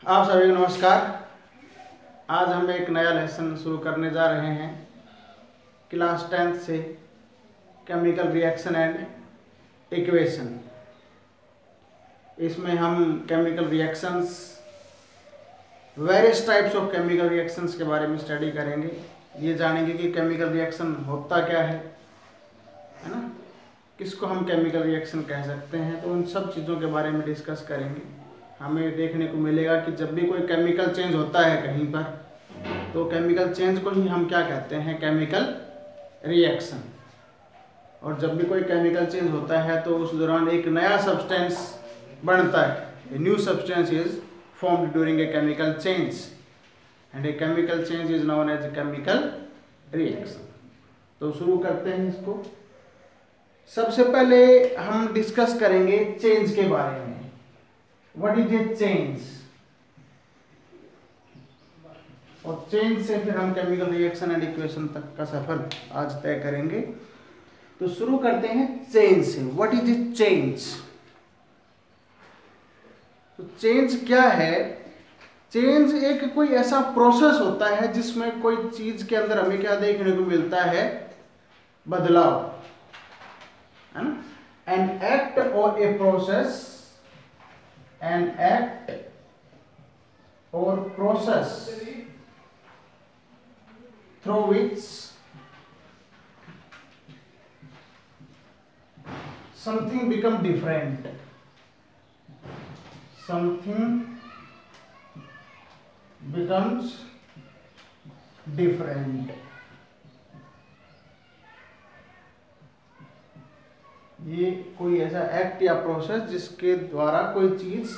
आप सभी को नमस्कार। आज हम एक नया लेसन शुरू करने जा रहे हैं क्लास 10th से, केमिकल रिएक्शन एंड इक्वेशन। इसमें हम chemical reactions, various types of chemical reactions के बारे में स्टडी करेंगे। ये जानेंगे कि केमिकल रिएक्शन होता क्या है ना, किसको हम केमिकल रिएक्शन कह सकते हैं। तो उन सब चीज़ों के बारे में डिस्कस करेंगे। हमें देखने को मिलेगा कि जब भी कोई केमिकल चेंज होता है कहीं पर, तो केमिकल चेंज को ही हम क्या कहते हैं, केमिकल रिएक्शन। और जब भी कोई केमिकल चेंज होता है तो उस दौरान एक नया सब्सटेंस बनता है। A new substance is formed during a chemical change and a chemical change is known as a chemical reaction. तो शुरू करते हैं इसको। सबसे पहले हम डिस्कस करेंगे चेंज के बारे में। What is a change? और चेंज से फिर हम केमिकल रिएक्शन एंड इक्वेशन तक का सफर आज तय करेंगे। तो शुरू करते हैं चेंज से। What is A change? तो चेंज क्या है? चेंज एक कोई ऐसा प्रोसेस होता है जिसमें कोई चीज के अंदर हमें क्या देखने को मिलता है, बदलाव, है ना। एन एक्ट और a process, an act or process through which something become different, something becomes different। ये कोई ऐसा एक्ट या प्रोसेस जिसके द्वारा कोई चीज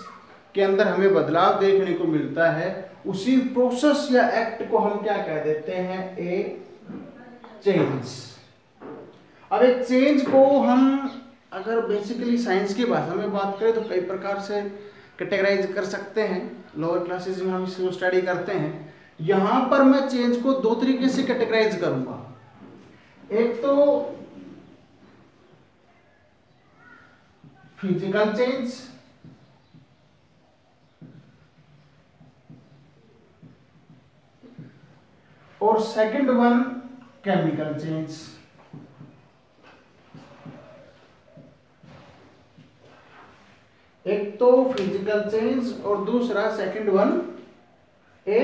के अंदर हमें बदलाव देखने को मिलता है, उसी प्रोसेस या एक्ट को हम क्या कह देते हैं, ए चेंज। अब एक चेंज को हम अगर बेसिकली साइंस की भाषा में बात करें तो कई प्रकार से कैटेगराइज कर सकते हैं। लोअर क्लासेस में हम इसको स्टडी करते हैं। यहां पर मैं चेंज को दो तरीके से कैटेगराइज करूंगा। एक तो फिजिकल चेंज, और सेकंड वन केमिकल चेंज। एक तो फिजिकल चेंज और दूसरा second one a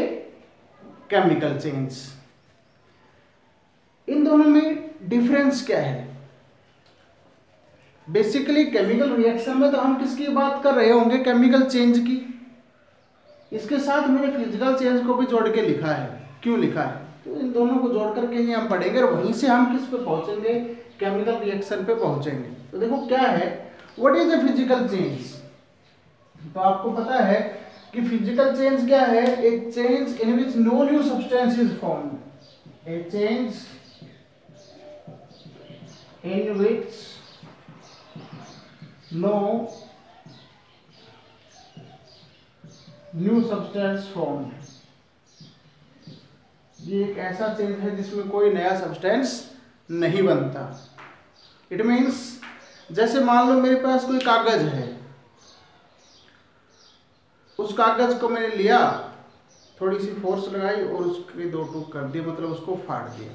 chemical change. इन दोनों में डिफरेंस क्या है? बेसिकली केमिकल रिएक्शन में तो हम किसकी बात कर रहे होंगे, केमिकल चेंज की। इसके साथ मैंने फिजिकल चेंज को भी जोड़ के लिखा है। क्यों लिखा है? तो इन दोनों को जोड़ करके ही हम पढ़ेंगे और वहीं से हम किस पे पहुंचेंगे, केमिकल रिएक्शन पे पहुंचेंगे। तो देखो क्या है, what is a physical change? तो आपको पता है कि फिजिकल चेंज क्या है, a change in which no new substance is formed. A change in which no new substance formed। ये एक ऐसा चेंज है जिसमें कोई नया सब्सटेंस नहीं बनता। इट मीन्स जैसे मान लो मेरे पास कोई कागज है, उस कागज को मैंने लिया, थोड़ी सी फोर्स लगाई और उसके दो टुकड़े कर दिए, मतलब उसको फाड़ दिया।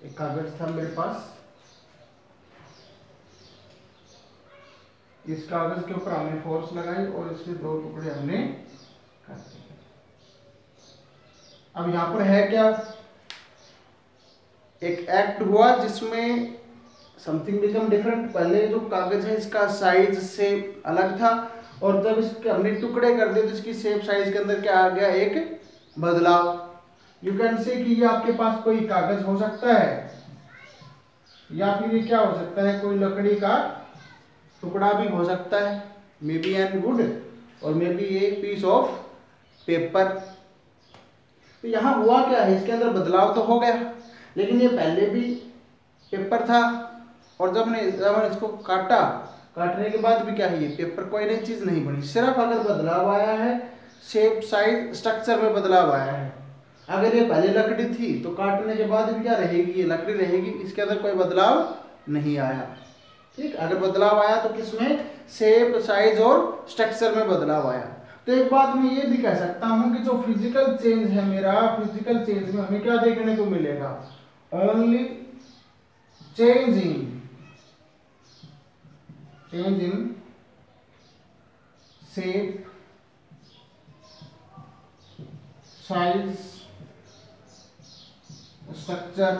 एक कागज था मेरे पास, इस कागज के ऊपर हमने फोर्स लगाई और इसके दो टुकड़े हमने कर दिए। अब यहां पर है क्या, एक एक्ट हुआ जिसमें समथिंग बिकम डिफरेंट। पहले जो कागज है इसका साइज से अलग था, और जब इसके हमने टुकड़े कर दिए तो इसकी शेप साइज के अंदर क्या आ गया, एक बदलाव। यू कैन से कि ये आपके पास कोई कागज हो सकता है, या फिर ये क्या हो सकता है, कोई लकड़ी का टुकड़ा भी हो सकता है, मे बी एन वुड, और maybe a piece of paper. तो यहाँ हुआ क्या है, इसके अंदर बदलाव तो हो गया, लेकिन ये पहले भी पेपर था, और जब मैंने इसको काटा, काटने के बाद भी क्या है, ये पेपर कोई नई चीज नहीं बनी। सिर्फ अगर बदलाव आया है, शेप साइज स्ट्रक्चर में बदलाव आया है। अगर ये पहले लकड़ी थी तो काटने के बाद भी क्या रहेगी, ये लकड़ी रहेगी, इसके अंदर कोई बदलाव नहीं आया। ठीक, अगर बदलाव आया तो किसमें, शेप साइज और स्ट्रक्चर में बदलाव आया। तो एक बात मैं ये भी कह सकता हूं कि जो फिजिकल चेंज है मेरा, फिजिकल चेंज में हमें क्या देखने को मिलेगा, only change in shape, size, structure,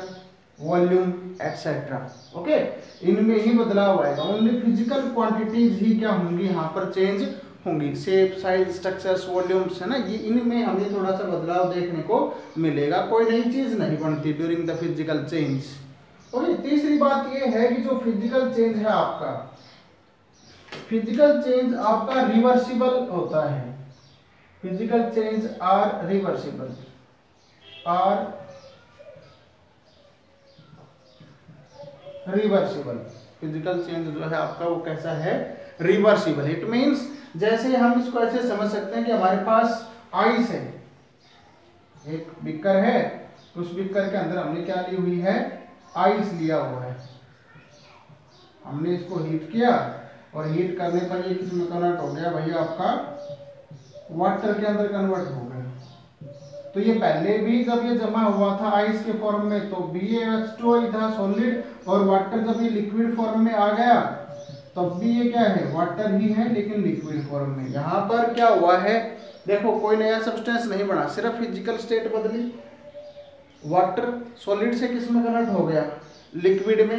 volume etcetera. Okay, इनमें ही बदलाव आएगा। ओनली फिजिकल क्वांटिटीज ही क्या होंगी यहाँ पर चेंज होंगी, शेप, साइज, स्ट्रक्चर्स, वॉल्यूम्स है ना, ये इनमें हमें थोड़ा सा बदलाव देखने को मिलेगा, कोई नई चीज नहीं बनती during the physical change. Okay, तीसरी बात ये है कि जो फिजिकल चेंज है आपका, फिजिकल चेंज आपका रिवर्सिबल होता है। Physical change are reversible, reversible. Physical change जो है आपका वो कैसा है, रिवर्सिबल। इट मींस जैसे हम इसको ऐसे समझ सकते हैं कि हमारे पास आइस है, एक बीकर है, उस बीकर के अंदर हमने क्या ली हुई है, आइस लिया हुआ है। हमने इसको हीट किया और हीट करने पर ये किस में कन्वर्ट हो गया भैया, आपका वाटर के अंदर कन्वर्ट हो गया। तो ये पहले भी जब ये जमा हुआ था आइस के फॉर्म में तो BaH2 ही था सॉलिड, और वाटर जब ये लिक्विड फॉर्म में आ गया तब भी ये क्या है, वाटर ही है लेकिन लिक्विड फॉर्म में। यहाँ पर क्या हुआ है, देखो कोई नया सब्सटेंस नहीं बना, सिर्फ फिजिकल स्टेट बदली। वाटर सॉलिड से किस में कन्वर्ट हो गया, लिक्विड में,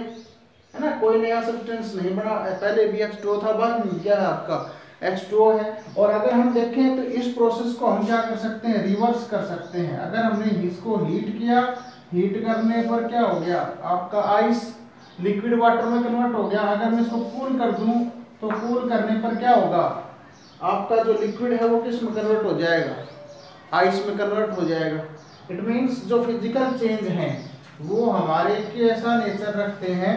है ना, कोई नया सब्सटेंस नहीं बना। पहले BH2 था, बाद में क्या है आपका H2O है। और अगर हम देखें तो इस प्रोसेस को हम क्या कर सकते हैं, रिवर्स कर सकते हैं। अगर हमने इसको हीट किया, हीट करने पर क्या हो गया, आपका आइस लिक्विड वाटर में कन्वर्ट हो गया। अगर मैं इसको कूल कर दूं तो कूल करने पर क्या होगा, आपका जो लिक्विड है वो किस में कन्वर्ट हो जाएगा, आइस में कन्वर्ट हो जाएगा। इट मींस जो फिजिकल चेंज हैं वो हमारे कैसा नेचर रखते हैं,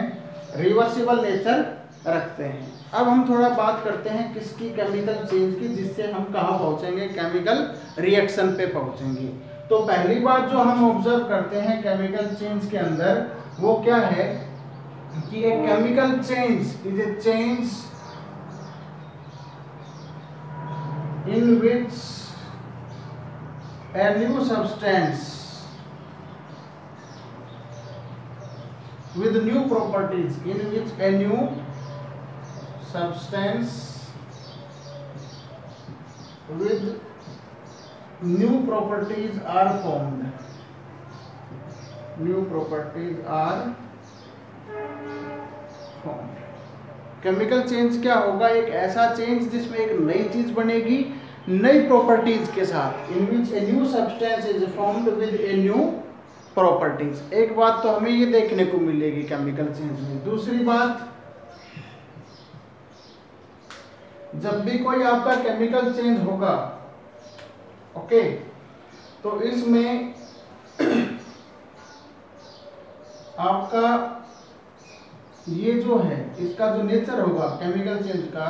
रिवर्सिबल नेचर रखते हैं। अब हम थोड़ा बात करते हैं किसकी, केमिकल चेंज की, जिससे हम कहाँ पहुंचेंगे, केमिकल रिएक्शन पे पहुंचेंगे। तो पहली बात जो हम ऑब्जर्व करते हैं केमिकल चेंज के अंदर वो क्या है कि एक chemical change is a change in which a new substance with new properties, in which a new substance with new properties are formed, new properties are formed। Chemical change क्या होगा, एक ऐसा चेंज जिसमें एक नई चीज बनेगी नई प्रॉपर्टीज के साथ, in which a new substance is formed with a new properties. एक बात तो हमें ये देखने को मिलेगी केमिकल चेंज में। दूसरी बात, जब भी कोई आपका केमिकल चेंज होगा, ओके, तो इसमें आपका ये जो है इसका जो नेचर होगा केमिकल चेंज का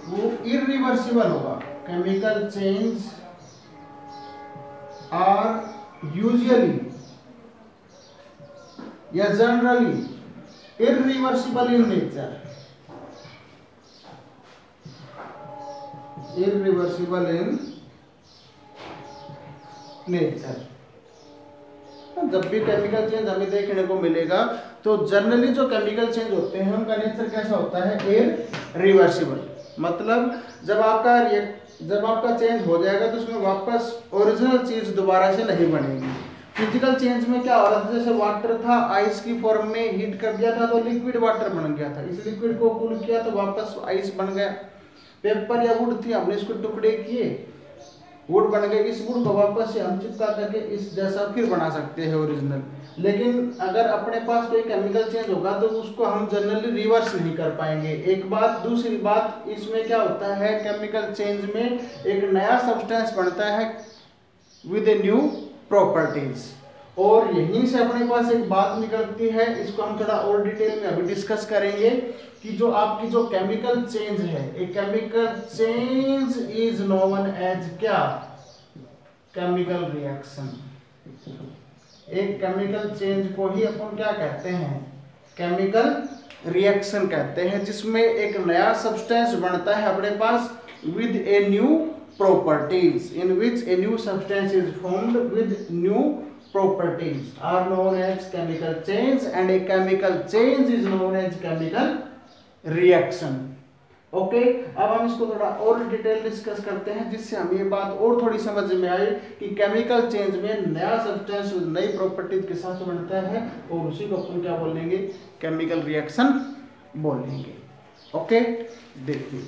वो इरिवर्सिबल होगा। केमिकल चेंज आर यूजुअली या generally irreversible in nature, irreversible in nature. जब भी केमिकल चेंज हमें देखने को मिलेगा तो जनरली जो केमिकल चेंज होते हैं उनका नेचर कैसा होता है, इरिवर्सिबल। मतलब जब आपका चेंज हो जाएगा तो उसमें वापस ओरिजिनल चीज दोबारा से नहीं बनेगी। फिजिकल चेंज में क्या हो रहा था, जैसे वाटर था आइस की फॉर्म में, हीट कर दिया था तो लिक्विड वाटर बन गया था, इस लिक्विड को कूल किया तो वापस आइस बन गया। पेपर या वुड थी, हमने इसको टुकड़े किए, वुड बन गए, इस वुड को वापस से हम चिपका करके इस जैसा फिर बना सकते हैं ओरिजिनल। लेकिन अगर अपने पास कोई केमिकल चेंज होगा तो उसको हम जनरली रिवर्स नहीं कर पाएंगे, एक बात। दूसरी बात, इसमें क्या होता है, केमिकल चेंज में एक नया सब्सटेंस बनता है विद ए न्यू प्रॉपर्टीज, और यहीं से अपने पास एक बात निकलती है, इसको हम थोड़ा और डिटेल में अभी डिस्कस करेंगे कि जो आपकी जो केमिकल चेंज है, एक chemical change is known as क्या, केमिकल रिएक्शन। एक केमिकल चेंज को ही अपन क्या कहते हैं, केमिकल रिएक्शन कहते हैं, जिसमें एक नया सब्सटेंस बनता है अपने पास with a new properties in which a new substance is formed with new properties are known as chemical change and a chemical change is known as chemical reaction. Okay अब हम इसको थोड़ा और डिटेल डिस्कस करते हैं जिससे हमें ये बात और थोड़ी समझ में आए कि केमिकल चेंज में नया सब्सटेंस नई प्रॉपर्टीज के साथ बनता है और उसी को अपन क्या बोलेंगे, केमिकल रिएक्शन बोलेंगे. ओके देखिए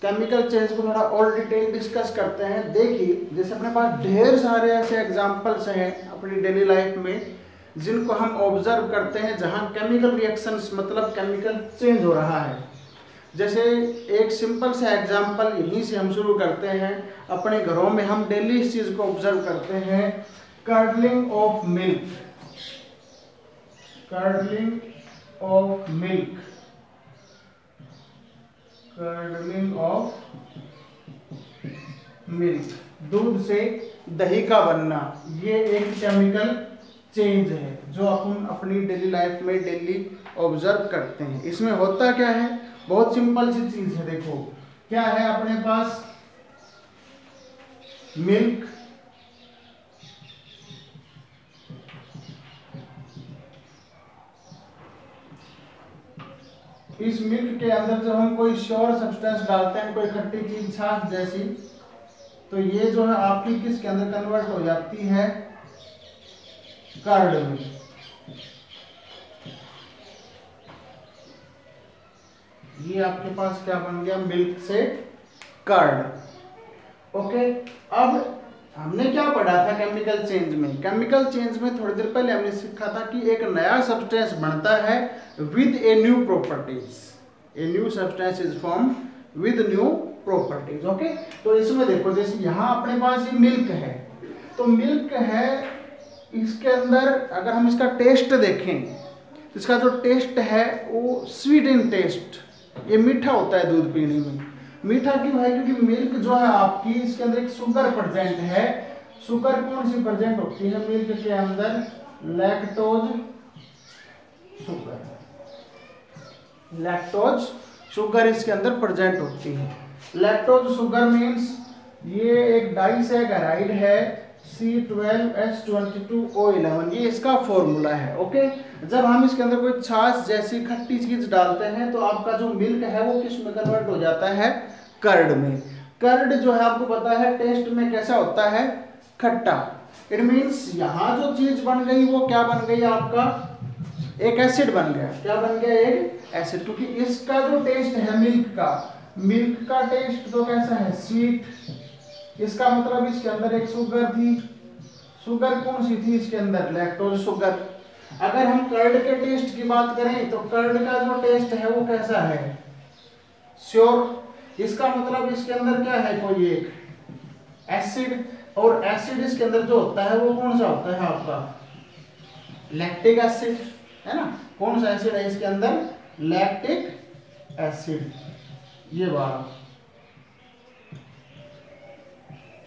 केमिकल चेंज को थोड़ा और डिटेल डिस्कस करते हैं. देखिए जैसे अपने पास ढेर सारे ऐसे एग्जांपल्स हैं अपनी डेली लाइफ में जिनको हम ऑब्जर्व करते हैं जहां केमिकल रिएक्शंस मतलब केमिकल चेंज हो रहा है. जैसे एक सिंपल सा एग्जांपल यहीं से हम शुरू करते हैं. अपने घरों में हम डेली इस चीज को ऑब्जर्व करते हैं, curdling of milk. Curdling of milk, curdling of milk, दूध से दही का बनना, ये एक केमिकल चेंज है जो अपन अपनी डेली लाइफ में डेली ऑब्जर्व करते हैं. इसमें होता क्या है, बहुत सिंपल सी चीज है. देखो क्या है अपने पास, मिल्क, इस मिल्क के अंदर जब हम कोई श्योर सब्सटेंस डालते हैं, कोई खट्टी चीज छाछ जैसी, तो ये जो है आपकी किसके अंदर कन्वर्ट हो जाती है, कर्ड में. ये आपके पास क्या बन गया, मिल्क से कर्ड. ओके अब हमने क्या पढ़ा था केमिकल चेंज में. केमिकल चेंज में थोड़ी देर पहले हमने सीखा था कि एक नया सब्सटेंस बनता है with a new properties. A new substance is form with new properties. Okay तो इसमें देखो जैसे यहाँ अपने पास ये मिल्क है, तो मिल्क है, इसके अंदर अगर हम इसका टेस्ट देखें तो इसका जो टेस्ट है वो स्वीट इन टेस्ट, ये मीठा होता है दूध पीने में. मीठा क्यों है, क्योंकि मिल्क जो है आपकी इसके अंदर एक शुगर प्रेजेंट है. शुगर कौन सी प्रेजेंट होती है मिल्क के अंदर, लैक्टोज शुगर. लैक्टोज शुगर इसके अंदर प्रेजेंट होती है. लैक्टोज शुगर मीन्स ये एक डाइसैकेराइड है, C12H22O11, ये इसका फॉर्मूला है. ओके जब हम इसके अंदर कोई छाछ जैसी खट्टी चीज डालते हैं तो आपका जो मिल्क है वो किस में कन्वर्ट हो जाता है, कर्ड में. कर्ड जो है आपको पता है टेस्ट में कैसा होता है, खट्टा. इट मीन्स यहाँ जो चीज बन गई वो क्या बन गई, आपका एक एसिड बन गया. क्या बन गया, एक एसिड. क्योंकि इसका जो टेस्ट है मिल्क का टेस्ट तो कैसा है, स्वीट. इसका मतलब इसके अंदर एक शुगर थी. शुगर कौन सी थी इसके अंदर, लैक्टोज शुगर. अगर हम कर्ड के टेस्ट की बात करें तो कर्ड का जो टेस्ट है वो कैसा है, श्योर. इसका मतलब इसके अंदर क्या है, कोई एक एसिड. और एसिड इसके अंदर जो होता है वो कौन सा होता है आपका, लैक्टिक एसिड है ना. कौन सा एसिड है इसके अंदर, लैक्टिक एसिड. ये वाला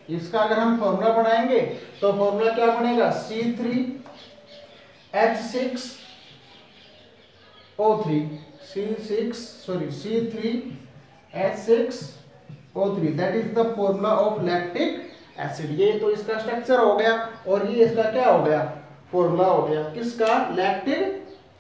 इसका अगर हम फॉर्मूला बनाएंगे तो फॉर्मूला क्या बनेगा, C3H6O3 that is the formula of lactic acid. ये तो इसका स्ट्रक्चर हो गया और ये इसका क्या हो गया, फॉर्मूला हो गया किसका, लैक्टिक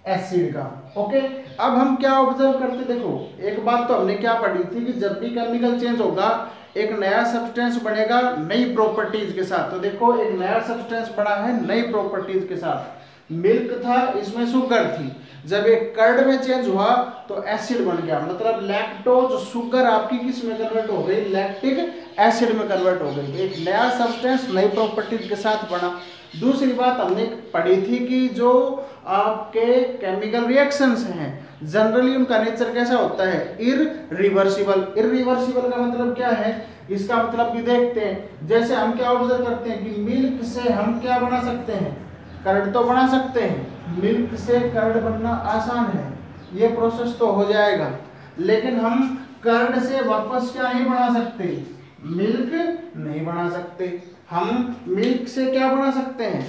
एसिड का. ओके अब हम क्या ऑब्जर्व करते, देखो एक बात तो हमने क्या पढ़ी थी कि जब भी केमिकल चेंज होगा एक नया सब्सटेंस बनेगा नई प्रॉपर्टीज के साथ. तो देखो एक नया सब्सटेंस बना है नई प्रॉपर्टीज के साथ. मिल्क था, इसमें शुगर थी. जब एक कर्ड में चेंज हुआ तो एसिड बन गया, मतलब लैक्टोज शुगर आपकी किस में कन्वर्ट हो गई, लैक्टिक एसिड में कन्वर्ट हो गई. एक नया सब्सटेंस नई प्रॉपर्टीज के साथ बना. दूसरी बात हमने पढ़ी थी कि जो आपके केमिकल रिएक्शंस हैं जनरली उनका नेचर कैसा होता है, इररिवर्सिबल. इररिवर्सिबल का मतलब क्या है, इसका मतलब भी देखते हैं. जैसे हम क्या ऑब्जर्व करते हैं कि मिल्क से हम क्या बना सकते हैं, कर्ड तो बना सकते हैं. मिल्क से कर्ड बनना आसान है, ये प्रोसेस तो हो जाएगा. लेकिन हम कर्ड से वापस क्या नहीं बना सकते, मिल्क नहीं बना सकते. हम मिल्क से क्या बना सकते हैं,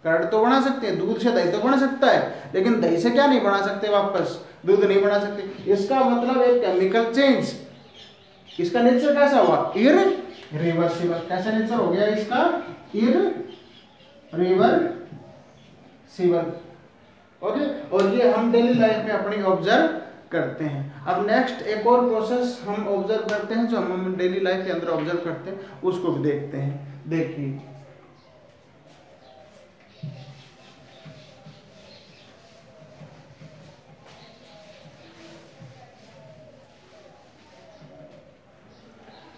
कर्ड तो बना सकते हैं. दूध से दही तो बना सकता है, लेकिन दही से क्या नहीं बना सकते वापस, दूध नहीं बना सकते। इसका मतलब एक केमिकल चेंज, इसका नेचर कैसा हुआ, इररिवर्सिबल। कैसा नेचर हो गया इसका, इररिवर्सिबल। ओके, और ये हम डेली लाइफ में अपनी ऑब्जर्व करते हैं। अब नेक्स्ट एक और प्रोसेस हम ऑब्जर्व करते हैं, जो हम डेली लाइफ के अंदर ऑब्जर्व करते हैं, उसको भी देखते हैं। देखिए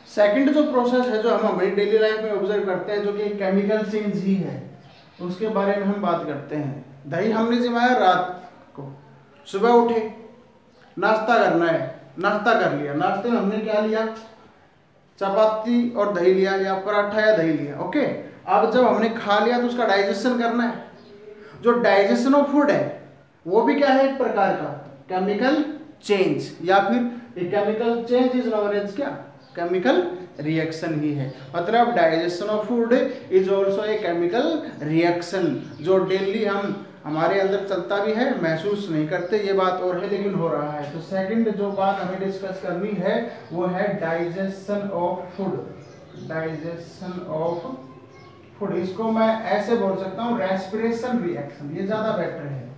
सेकंड जो प्रोसेस है, जो हम हमारी डेली लाइफ में ऑब्जर्व करते हैं, जो कि केमिकल चेंज ही है, उसके बारे में हम बात करते हैं। दही हमने जमाया रात को, सुबह उठे नाश्ता करना है, नाश्ता कर लिया, नाश्ते में हमने क्या लिया, चपाती और दही लिया, या पराठा या दही लिया। ओके, अब जब हमने खा लिया तो उसका डाइजेशन करना है। जो डाइजेशन ऑफ फूड है वो भी क्या है, एक प्रकार का केमिकल चेंज, या फिर chemical change is known as क्या, केमिकल रिएक्शन ही है। मतलब digestion of food is also a chemical reaction, जो डेली हम हमारे अंदर चलता भी है, महसूस नहीं करते, ये बात और है, लेकिन हो रहा है। तो सेकंड जो बात हमें डिस्कस करनी है वो है digestion of food. Digestion of food, इसको मैं ऐसे बोल सकता हूँ रेस्पिरेशन रिएक्शन, ये ज्यादा बेटर है।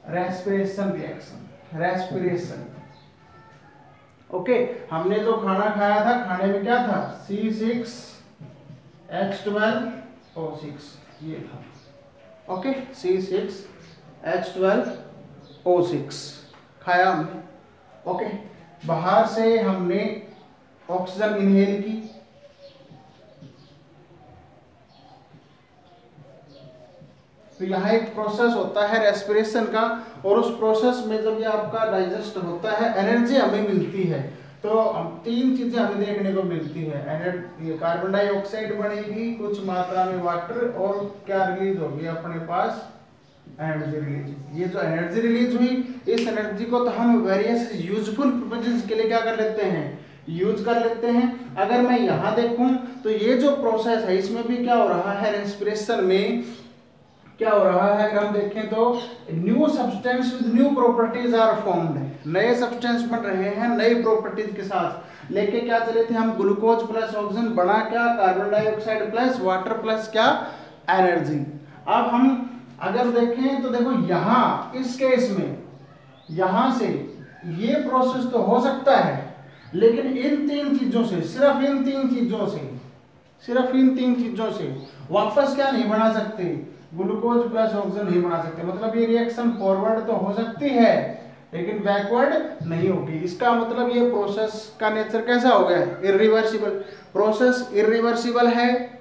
Respiration reaction, respiration. ओके, हमने जो खाना खाया था, खाने में क्या था, C6H12O6 ये था। ओके, C6H12O6 खाया हमने। ओके, बाहर से हमने ऑक्सीजन इनहेल की, तो यहाँ एक प्रोसेस होता है रेस्पिरेशन का, और उस प्रोसेस में जब ये आपका डाइजेस्ट होता है, एनर्जी हमें मिलती है। तो तीन चीजें हमें देखने को मिलती है, कार्बन डाइऑक्साइड बनेगी, कुछ मात्रा में वाटर, और क्या रिलीज होगी अपने पास, एनर्जी रिलीज। ये जो एनर्जी रिलीज हुई, इस एनर्जी को तो हम वेरियस यूजफुल पर्पजेस के लिए क्या कर लेते हैं, यूज कर लेते हैं। अगर मैं यहाँ देखूं तो ये जो प्रोसेस है, इसमें भी क्या हो रहा है, रेस्पिरेशन में क्या हो रहा है, अगर हम देखें तो new substance with new properties are formed, नए सब्सटेंस बन रहे हैं नई प्रॉपर्टीज के साथ। लेके क्या चले थे हम, ग्लूकोज प्लस ऑक्सीजन, बना क्या, carbon dioxide plus water plus क्या, एनर्जी। अब हम अगर देखें तो देखो यहाँ इस केस में, यहाँ से ये प्रोसेस तो हो सकता है, लेकिन इन तीन चीजों से, सिर्फ इन तीन चीजों से, सिर्फ इन तीन चीजों से वापस क्या नहीं बना सकते, ग्लूकोज प्लस ऑक्सीजन नहीं बना सकते। मतलब ये रिएक्शन फॉरवर्ड तो हो सकती है, लेकिन बैकवर्ड नहीं होगी। इसका मतलब ये प्रोसेस का नेचर कैसा हो गया, इरिवर्सिबल। प्रोसेस इरिवर्सिबल है,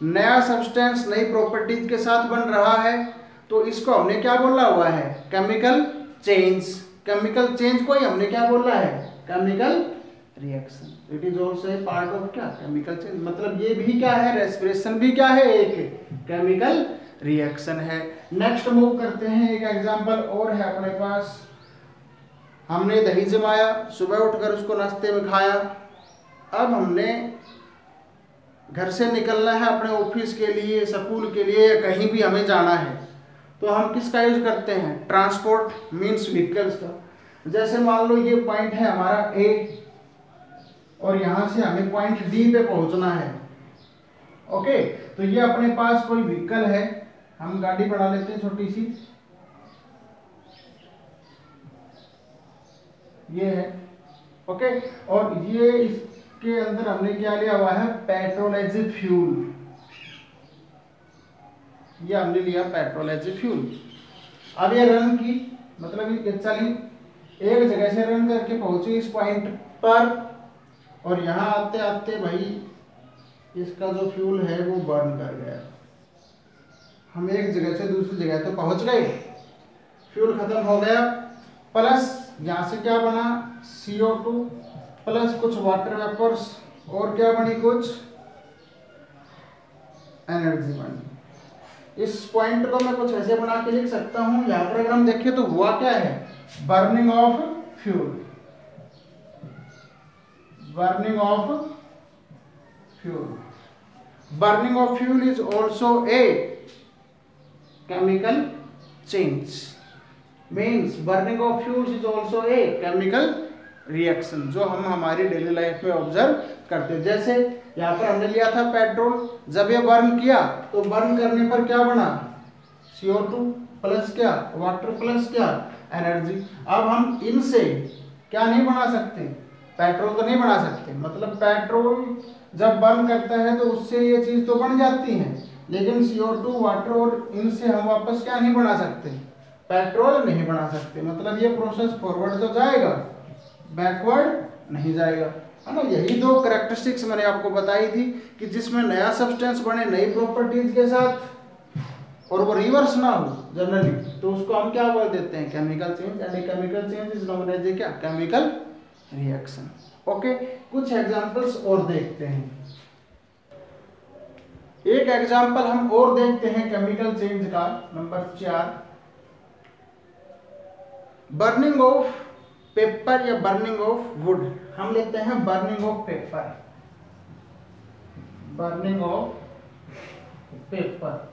नया सब्सटेंस नई प्रॉपर्टीज के साथ बन रहा है, तो इसको हमने क्या बोला हुआ है, केमिकल चेंज। केमिकल चेंज को ही हमने क्या बोला है, chemical reaction. It is also A part of क्या, केमिकल चेंज। मतलब ये भी क्या है, रेस्पिरेशन भी क्या है, एक केमिकल रिएक्शन है। नेक्स्ट मूव करते हैं, एक एग्जांपल और है अपने पास। हमने दही जमाया, सुबह उठकर उसको नाश्ते में खाया। अब हमने घर से निकलना है अपने ऑफिस के लिए, स्कूल के लिए, या कहीं भी हमें जाना है, तो हम किसका यूज करते हैं, ट्रांसपोर्ट मीन्स व्हीकल्स का। जैसे मान लो ये पॉइंट है हमारा ए, और यहां से हमें पॉइंट डी पे पहुंचना है। ओके, तो ये अपने पास कोई व्हीकल है, हम गाड़ी बढ़ा लेते हैं छोटी सी, ये है। ओके, और ये इसके अंदर हमने क्या लिया हुआ है, पेट्रोल एज ए फ्यूल। ये हमने लिया पेट्रोल एज ए फ्यूल। अब ये रन की, मतलब ये चली, एक जगह से रन करके पहुंची इस पॉइंट पर, और यहाँ आते आते भाई इसका जो फ्यूल है वो बर्न कर गया। हम एक जगह से दूसरी जगह तो पहुंच गए, फ्यूल खत्म हो गया, प्लस यहाँ से क्या बना, CO2 प्लस कुछ वाटर वेपर्स, और क्या बनी, कुछ एनर्जी बनी। इस पॉइंट को मैं कुछ ऐसे बना के लिख सकता हूँ। यहाँ पर अगर हम देखें तो हुआ क्या है, burning of fuel, burning of fuel. Burning of fuel is also a chemical change. Means burning of fuels is also a chemical reaction, जो हम हमारी डेली लाइफ में ऑब्जर्व करते हैं। जैसे यहाँ पर हमने लिया था पेट्रोल, जब ये बर्न किया तो बर्न करने पर क्या बना, CO2 प्लस क्या, वाटर प्लस क्या, एनर्जी। अब हम इनसे क्या नहीं बना सकते, पेट्रोल तो नहीं बना सकते, मतलब पेट्रोल जब बर्न करता है तो उससे ये चीज तो बन जाती है, लेकिन CO2 वाटर और इनसे हम वापस क्या नहीं बना सकते, पेट्रोल नहीं बना सकते। मतलब ये प्रोसेस फॉरवर्ड तो जाएगा, बैकवर्ड नहीं जाएगा, है ना। यही दो कैरेक्टरिस्टिक्स मैंने आपको बताई थी कि जिसमें नया सब्सटेंस बने नई प्रॉपर्टीज के साथ और वो रिवर्स ना हो जनरली, तो उसको हम क्या बोल देते हैं, chemical change. And chemical change is known as a क्या, केमिकल रिएक्शन। ओके, कुछ एग्जांपल्स और देखते हैं। एक एग्जांपल हम और देखते हैं केमिकल चेंज का, नंबर 4, बर्निंग ऑफ पेपर या बर्निंग ऑफ वुड। हम लेते हैं burning of paper, burning of paper.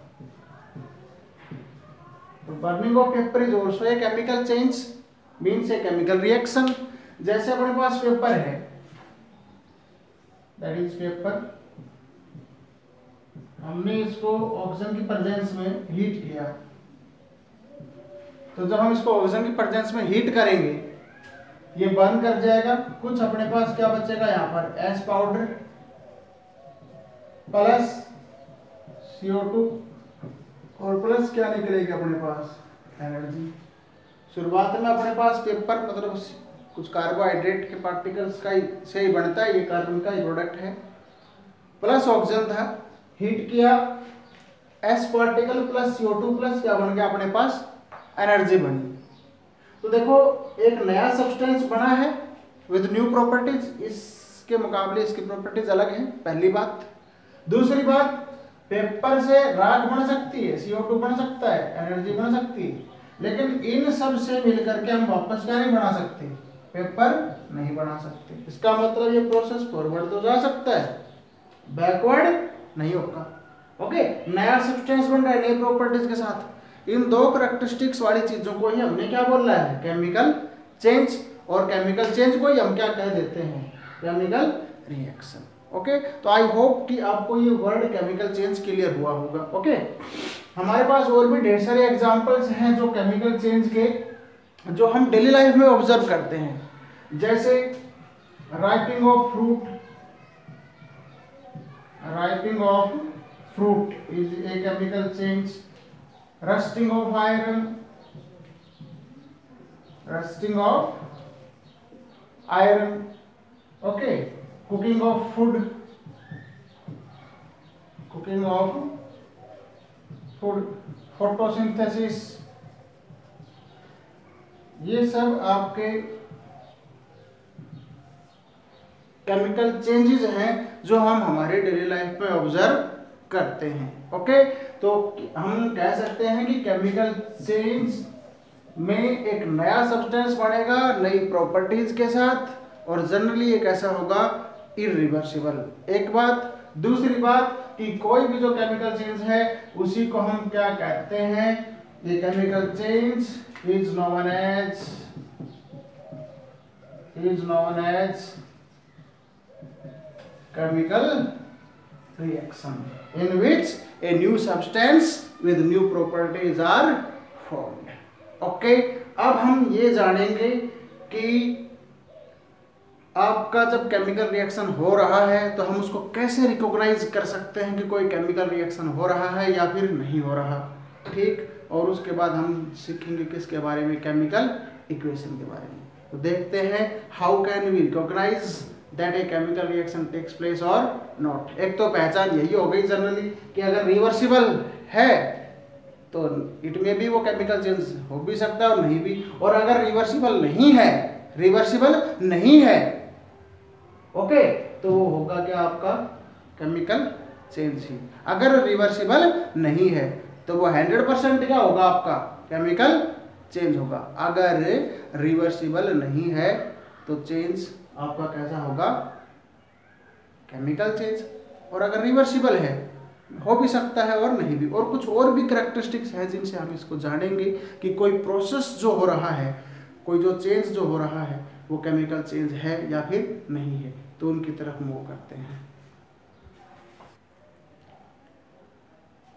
तो burning of paper is also a chemical change, means a chemical reaction. जैसे अपने पास पेपर है, दैट इज पेपर, हमने इसको ऑक्सीजन की प्रेजेंस में हीट किया, तो जब हम इसको ऑक्सीजन की प्रेजेंस में हीट करेंगे ये बर्न कर जाएगा। कुछ अपने पास क्या बचेगा, यहाँ पर एस पाउडर प्लस CO2 और प्लस क्या निकलेगी अपने पास, एनर्जी। शुरुआत में अपने पास पेपर मतलब कुछ कार्बोहाइड्रेट के पार्टिकल्स का से ही बनता है, ये कार्बन का ही प्रोडक्ट है, प्लस ऑक्सीजन था, हीट किया, S particle plus CO2 plus क्या बन गया अपने पास, एनर्जी बनी। तो देखो एक नया सब्सटेंस बना है विद न्यू प्रॉपर्टीज, इसके मुकाबले इसकी प्रॉपर्टीज अलग हैं, पहली बात। दूसरी बात, पेपर से राख बन सकती है, CO2 बन सकता है, एनर्जी बन सकती है, लेकिन इन सब से मिलकर के हम वापस क्या नहीं बना सकते, पेपर नहीं बना सकते। इसका मतलब ये प्रोसेस फॉरवर्ड तो जा सकता है, बैकवर्ड नहीं होगा। ओके, नया सब्सटेंस बन रहा है नई प्रॉपर्टीज के साथ, इन दो कैरेक्टरिस्टिक्स वाली चीजों को ही हमने क्या बोला है, केमिकल चेंज। और केमिकल चेंज को ही हम क्या कह देते हैं, केमिकल रिएक्शन। ओके, तो आई होप कि आपको ये वर्ड केमिकल चेंज क्लियर हुआ होगा। ओके, हमारे पास और भी ढेर सारे एग्जांपल्स हैं जो केमिकल चेंज के, जो हम डेली लाइफ में ऑब्जर्व करते हैं। जैसे ripening of fruit, ripening of fruit is a chemical change. Rusting of iron, rusting of iron, okay. Cooking of food, cooking of food, photosynthesis, ये सब आपके केमिकल चेंजेस हैं जो हम हमारे डेली लाइफ में ऑब्जर्व करते हैं। ओके, तो हम कह सकते हैं कि केमिकल चेंज में एक नया सब्सटेंस बनेगा नई प्रॉपर्टीज के साथ, और जनरली ये कैसा होगा, इरिवर्सिबल, एक बात। दूसरी बात कि कोई भी जो केमिकल चेंज है उसी को हम क्या कहते हैं, ये chemical change is known as chemical reaction in which a new substance with new properties are formed. Okay, अब हम ये जानेंगे कि आपका जब केमिकल रिएक्शन हो रहा है तो हम उसको कैसे रिकॉग्नाइज कर सकते हैं कि कोई केमिकल रिएक्शन हो रहा है या फिर नहीं हो रहा, ठीक। और उसके बाद हम सीखेंगे किसके बारे में, केमिकल इक्वेशन के बारे में। तो देखते हैं how can we recognise that a chemical reaction takes place or not. एक तो पहचान यही हो गई जनरली कि अगर रिवर्सिबल है तो इट में भी वो केमिकल चेंज हो भी सकता है और नहीं भी, और अगर रिवर्सिबल नहीं है, ओके, तो वो होगा क्या आपका केमिकल चेंज ही। अगर रिवर्सिबल नहीं है तो वो 100% क्या होगा आपका, केमिकल चेंज होगा। अगर रिवर्सिबल नहीं है तो चेंज आपका कैसा होगा, केमिकल चेंज। और अगर रिवर्सिबल है हो भी सकता है और नहीं भी, और कुछ और भी करैक्टरिस्टिक्स है जिनसे हम इसको जानेंगे कि कोई प्रोसेस जो हो रहा है, कोई जो चेंज जो हो रहा है वो केमिकल चेंज है या फिर नहीं है। तो उनकी तरफ मूव करते हैं।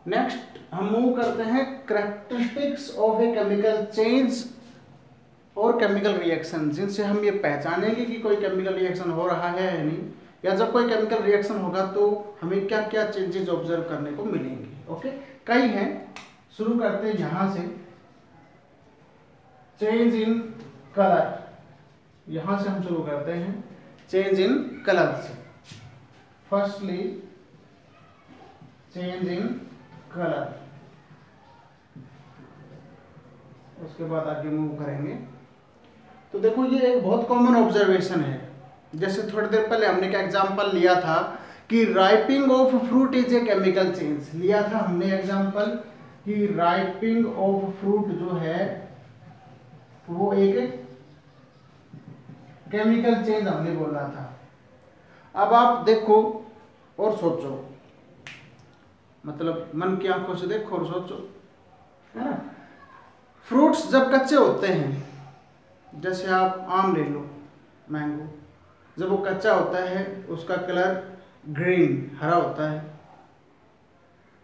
नेक्स्ट हम मूव करते हैं characteristics of A chemical change और केमिकल रिएक्शन, जिनसे हम ये पहचानेंगे कि कोई केमिकल रिएक्शन हो रहा है या नहीं, या जब कोई केमिकल रिएक्शन होगा तो हमें क्या क्या चेंजेस ऑब्जर्व करने को मिलेंगे। ओके, कई हैं, शुरू करते हैं यहां से। चेंज इन कलर, यहां से हम शुरू करते हैं चेंज इन कलर से। फर्स्टली चेंज इन कलर, उसके बाद आगे मूव करेंगे। तो देखो ये एक बहुत कॉमन ऑब्जर्वेशन है। जैसे थोड़ी देर पहले हमने क्या एग्जांपल लिया था कि ripening of fruit is a chemical change, लिया था हमने एग्जांपल कि राइपिंग ऑफ फ्रूट जो है वो एक केमिकल चेंज हमने बोला था। अब आप देखो और सोचो, मतलब मन की आंखों से देखो और सोचो, है ना। फ्रूट्स जब कच्चे होते हैं, जैसे आप आम ले लो, मैंगो, जब वो कच्चा होता है उसका कलर ग्रीन, हरा होता है।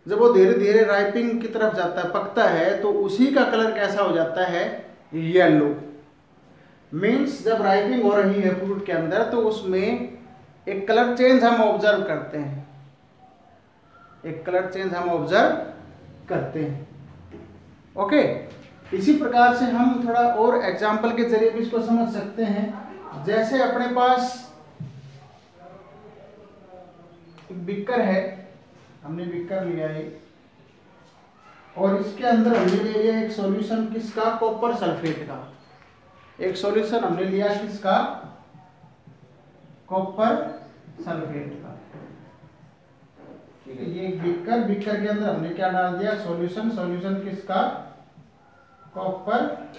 जब वो धीरे धीरे राइपिंग की तरफ जाता है, पकता है, तो उसी का कलर कैसा हो जाता है, येलो। मीन्स जब राइपिंग हो रही है फ्रूट के अंदर तो उसमें एक कलर चेंज हम ऑब्जर्व करते हैं, एक कलर चेंज हम ऑब्जर्व करते हैं। ओके, इसी प्रकार से हम थोड़ा और एग्जाम्पल के जरिए भी इसको समझ सकते हैं। जैसे अपने पास एक बीकर है, हमने बीकर लिया है और इसके अंदर हमने ले लिया एक सॉल्यूशन किसका, कॉपर सल्फेट का। एक सॉल्यूशन हमने लिया किसका, कॉपर सल्फेट का। ठीक है, ये बीकर, बीकर के अंदर हमने क्या डाल दिया, सॉल्यूशन, सॉल्यूशन किसका, कॉपर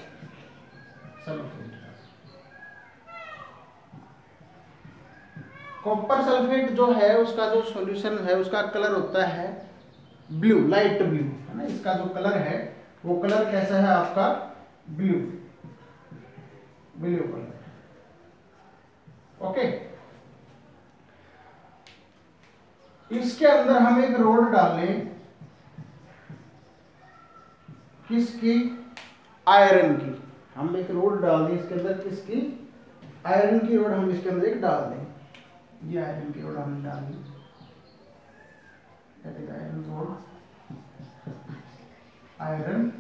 सल्फेट। कॉपर सल्फेट जो है उसका जो सॉल्यूशन है उसका कलर होता है ब्लू, लाइट ब्लू, है ना। इसका जो कलर है वो कलर कैसा है आपका, ब्लू, ब्लू कलर। ओके, इसके अंदर हम एक रोड डालें, किसकी, आयरन की। हम एक रोड डाल दें इसके अंदर, किसकी, आयरन की रोड हम इसके अंदर एक डाल दें। ये आयरन की रोड हमने डाल दी, iron rod, iron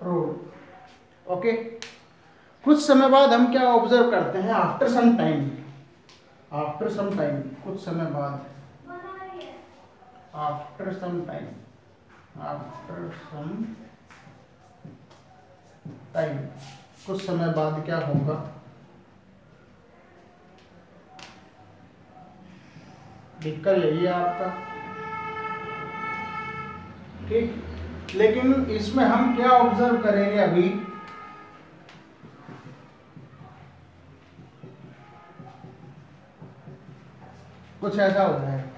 rod. Okay, कुछ समय बाद हम क्या ऑब्जर्व करते हैं, after some time, after some time, कुछ समय बाद, after some time, after some time, कुछ समय बाद क्या होगा, दिक्कत यही है आपका। ठीक, लेकिन इसमें हम क्या ऑब्जर्व करेंगे अभी, कुछ ऐसा हो रहा है,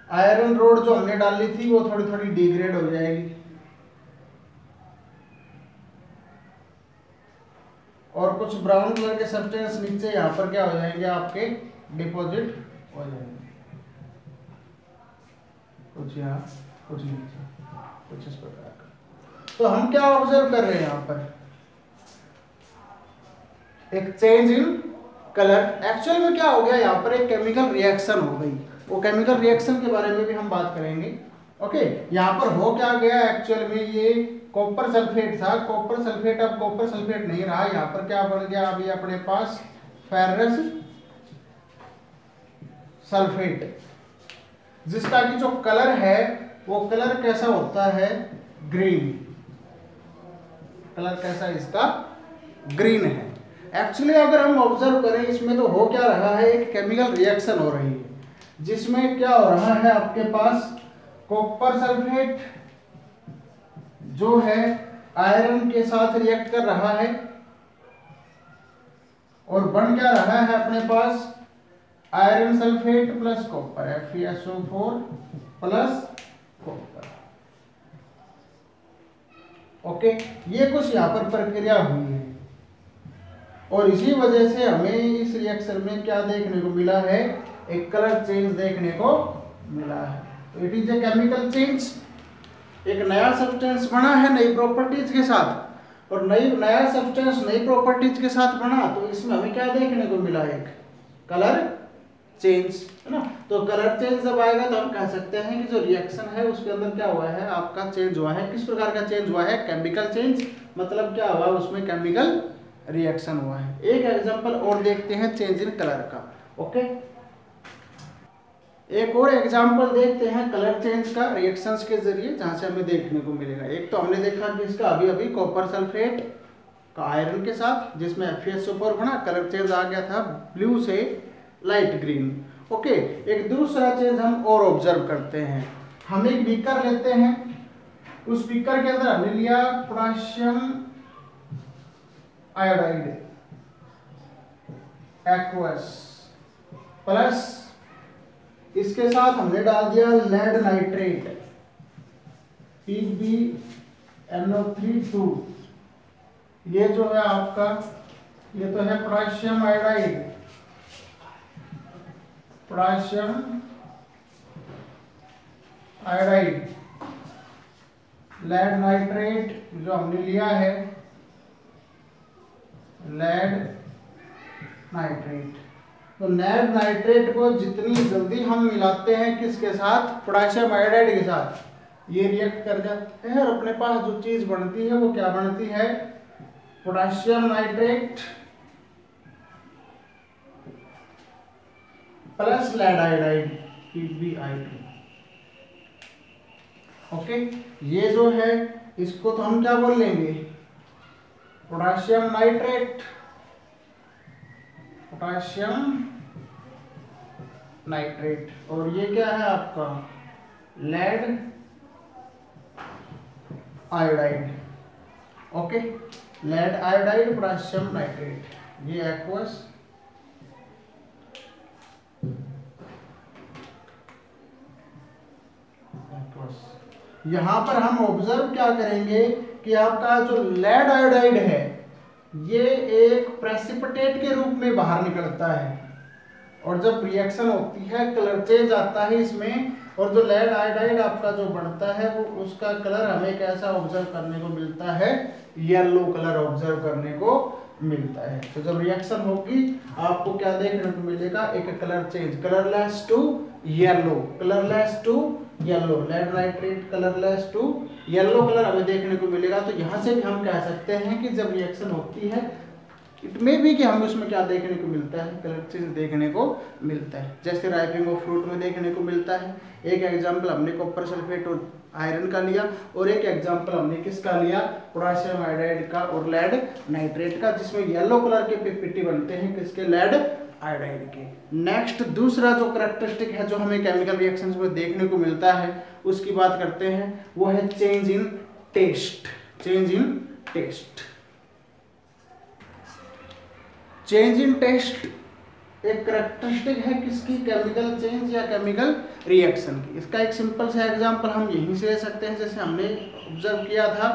आयरन रोड जो हमने डाली थी वो थोड़ी थोड़ी डिग्रेड हो जाएगी और कुछ ब्राउन कलर के सब्सटेंस नीचे यहाँ पर क्या हो जाएंगे, आपके डिपॉजिट हो जाएंगे, कुछ यहाँ कुछ नीचे, कुछ इस प्रकार का। तो हम क्या ऑब्जर्व कर रहे हैं यहाँ पर, एक चेंज इन कलर। एक्चुअल में क्या हो गया, यहाँ पर एक केमिकल रिएक्शन हो गई। वो केमिकल रिएक्शन के बारे में भी हम बात करेंगे। ओके, यहाँ पर हो क्या गया, एक्चुअल में ये कॉपर सल्फेट था, कॉपर सल्फेट अब कॉपर सल्फेट नहीं रहा, यहाँ पर क्या बन गया अभी अपने पास, फेरस सल्फेट, जिसका कि जो कलर है वो कलर कैसा होता है, ग्रीन, कलर कैसा इसका, ग्रीन है। एक्चुअली अगर हम ऑब्जर्व करें इसमें तो हो क्या रहा है, एक केमिकल रिएक्शन हो रही है जिसमें क्या हो रहा है, आपके पास कॉपर सल्फेट जो है आयरन के साथ रिएक्ट कर रहा है और बन क्या रहा है अपने पास, iron sulphate plus copper, FeSO4 plus copper. Okay, ये कुछ यहाँ पर प्रक्रिया हुई है और इसी वजह से हमें इस रिएक्शन में क्या देखने को मिला है, एक कलर चेंज देखने को मिला है। तो it is a chemical change, एक नया सब्सटेंस बना है नई प्रॉपर्टीज के साथ, और नया सब्सटेंस नई प्रॉपर्टीज के साथ बना, तो इसमें हमें क्या देखने को मिला, एक कलर चेंज, है ना। तो कलर चेंज जब आएगा तो हम कह सकते हैं कि जो रिएक्शन है उसके अंदर क्या हुआ है, आपका चेंज हुआ है। किस प्रकार का चेंज हुआ है, केमिकल चेंज, मतलब क्या हुआ, उसमें केमिकल रिएक्शन हुआ है। एक एग्जांपल और देखते हैं चेंज इन कलर का। ओके, एक और एग्जांपल देखते हैं कलर चेंज का रिएक्शंस के जरिए, जहां से हमें देखने को मिलेगा। एक तो हमने देखा कि इसका अभी अभी कॉपर सल्फेट का आयरन के साथ, जिसमें FeSO4 बना, कलर चेंज आ गया था ब्लू से लाइट ग्रीन। ओके, एक दूसरा चेंज हम और ऑब्जर्व करते हैं। हम एक बीकर लेते हैं, उस बीकर के अंदर हमने लिया पोटेशियम आयोडाइड एक्वस प्लस, इसके साथ हमने डाल दिया लेड नाइट्रेट PbNO3(2). ये जो है आपका, ये तो है potassium iodide, potassium iodide, lead nitrate जो हमने लिया है, लेड नाइट्रेट। तो लेड नाइट्रेट को जितनी जल्दी हम मिलाते हैं किसके साथ, पोटेशियम आयोडाइड के साथ, ये रिएक्ट कर जाते हैं और अपने पास जो चीज बनती है वो क्या बनती है, potassium nitrate plus lead iodide PbI2। Okay, ये जो है इसको तो हम क्या बोल लेंगे, पोटेशियम नाइट्रेट, पोटेशियम नाइट्रेट, और ये क्या है आपका lead iodide. Okay, lead iodide potassium nitrate, ये एक्वस, यहां पर हम ऑब्जर्व क्या करेंगे कि आपका जो लेड आयोडाइड है ये एक प्रेसिपिटेट के रूप में बाहर निकलता है, और जब रिएक्शन होती है कलर चेंज आता है इसमें, और जो लेड आयोडाइड आपका जो बनता है वो उसका कलर हमें कैसा ऑब्जर्व करने को मिलता है, येलो कलर ऑब्जर्व करने को मिलता है। तो जब रिएक्शन होगी आपको क्या देखने को मिलेगा, एक colour change, colourless to yellow, colourless to yellow, lead nitrate colourless to yellow colour हमें देखने को मिलेगा। तो यहाँ से भी हम कह सकते हैं कि जब रिएक्शन होती है इट में भी कि हमें उसमें क्या देखने को मिलता है, कलर चेंज देखने को मिलता है, जैसे राइपिंग ऑफ फ्रूट में देखने को मिलता है। एक एग्जांपल हमने कॉपर सल्फेट और आयरन का लिया, और एक एग्जांपल हमने किसका लिया, पोटेशियम आयोडाइड का और लेड नाइट्रेट का, जिसमें येलो कलर के पीपीटी बनते हैं किसके, लेड आयोडाइड के। नेक्स्ट दूसरा जो कैरेक्टरिस्टिक है जो हमें केमिकल रिएक्शंस में देखने को मिलता है उसकी बात करते हैं, वो है change in taste. Change in taste, change in taste एक कैरेक्टरिस्टिक है किसकी, केमिकल चेंज या केमिकल रिएक्शन की। इसका एक सिंपल सा एग्जांपल हम यहीं से ले सकते हैं, जैसे हमने ऑब्जर्व किया था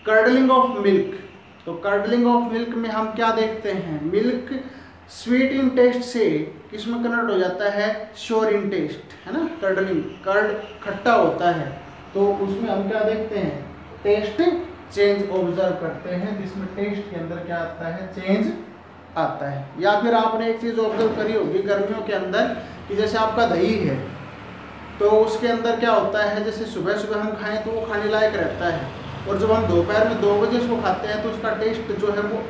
कर्डलिंग ऑफ मिल्क। तो कर्डलिंग ऑफ मिल्क में हम क्या देखते हैं, मिल्क स्वीट इन टेस्ट से किसमें कन्वर्ट हो जाता है, श्योर इन टेस्ट, है ना। कर्डलिंग, कर्ड खट्टा होता है, तो उसमें हम क्या देखते हैं, टेस्ट चेंज ऑब्जर्व करते हैं, जिसमें टेस्ट के अंदर क्या आता है, चेंज आता है। या फिर आपने एक चीज ऑब्जर्व करी होगी गर्मियों के अंदर कि जैसे आपका दही है तो उसके अंदर क्या होता है, जैसे सुबह सुबह हम खाएं तो वो खाने लायक रहता है, और जब हम दोपहर में 2 बजे उसको खाते हैं तो उसका टेस्ट जो है वो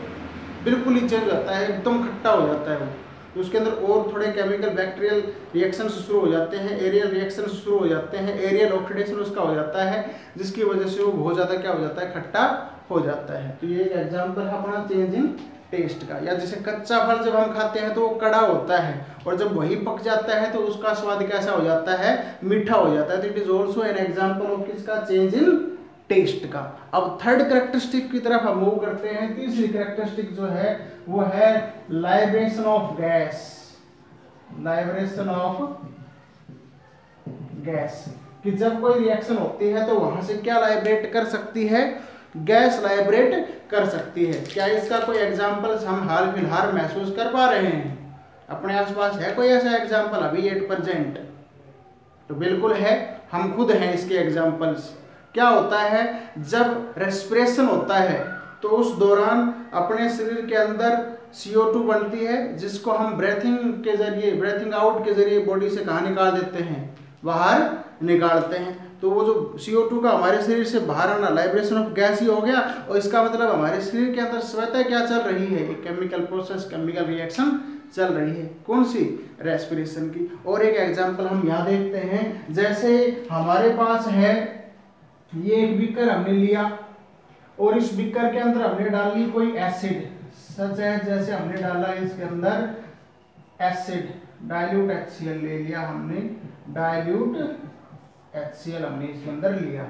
बिल्कुल ही चेंज होता है, एकदम खट्टा हो जाता है वो। तो उसके अंदर और थोड़े केमिकल बैक्टीरियल रिएक्शन शुरू हो जाते हैं, एरियल रिएक्शन शुरू हो जाते हैं, एरियल ऑक्सीडेशन उसका हो जाता है, जिसकी वजह से वो बहुत ज़्यादा क्या हो जाता है, खट्टा हो जाता है। तो ये एक एग्जाम्पल है अपना चेंज इन टेस्ट का। या जैसे कच्चा फल जब हम खाते हैं तो वो कड़ा होता है, और जब वही पक जाता है तो उसका स्वाद कैसा हो जाता है, मीठा हो जाता है। तो it is also an example of किसका, चेंज इन टेस्ट का। अब थर्ड कैरेक्टरिस्टिक की तरफ हम मूव करते हैं। तीसरी कैरेक्टरिस्टिक जो है वो है लाइब्रेशन ऑफ गैस। लाइब्रेशन ऑफ गैस, कि जब कोई रिएक्शन होती है तो वहां से क्या लाइब्रेट कर सकती है, गैस लाइब्रेट कर सकती है। क्या इसका कोई एग्जांपल्स हम हाल फिलहाल महसूस कर पा रहे हैं? अपने आसपास है कोई ऐसा एग्जांपल अभी एट प्रेजेंट? तो बिल्कुल है, हम खुद हैं इसके एग्जांपल्स। क्या होता है, जब रेस्पिरेशन होता है तो उस दौरान अपने शरीर के अंदर CO2 बनती है, जिसको हम ब्रेथिंग के जरिए, ब्रेथिंग आउट के जरिए बॉडी से कहाँ निकाल देते हैं, बाहर निकालते हैं। तो वो जो CO2 का हमारे शरीर से बाहर आना लाइब्रेशन ऑफ गैस ही हो गया। और इसका मतलब हमारे शरीर के अंदर स्वतः क्या चल रही है, एक केमिकल प्रोसेस, केमिकल रिएक्शन चल रही है। कौन सी? रेस्पिरेशन की। और एक एग्जांपल हम यहाँ देखते हैं, जैसे हमारे पास है ये एक बीकर हमने लिया और इस बीकर के अंदर हमने डाल ली कोई एसिड, सच है जैसे हमने डाला इसके अंदर एसिड, डाइल्यूट HCl ले लिया हमने, डाइल्यूट HCl हमने इसके अंदर लिया।